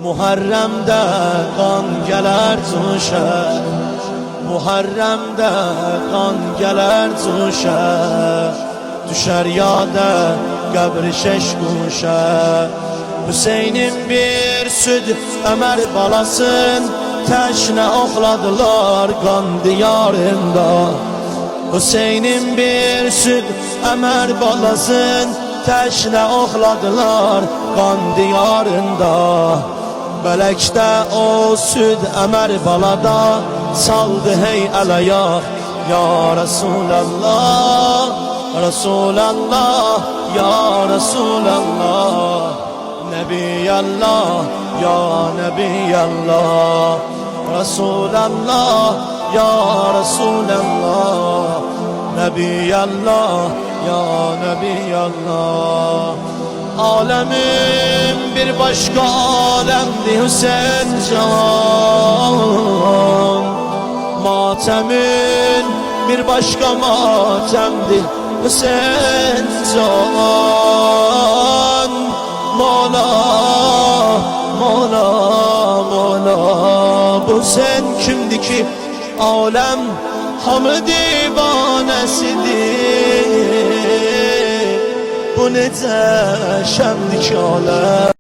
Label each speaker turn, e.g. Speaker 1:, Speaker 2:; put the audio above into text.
Speaker 1: Muharrem'de kan geler tuşa, Muharrem'de kan geler tuşa, düşer yada qəbri şeş kuşa. Hüseyin'in bir süd Ömer balasın, teşne oxladılar kan diyarında. Hüseyin'in bir süd Ömer balasın, teşne oxladılar kan diyarında. Bələkdə o süd Ömer balada, saldı hey əlayak ya Resulallah, Resulallah, ya Resulallah, Nebiyallah, ya Nebiyallah, Resulallah, ya Resulallah, Nebiyallah, ya Nebiyallah. Alemin bir başka alemdi Hüseyin can, matemin bir başka matemdi Hüseyin can. Mola, Mola, Mola, bu sen kimdi ki alem hamı divanesidir? Bu necə şəmlik aləm.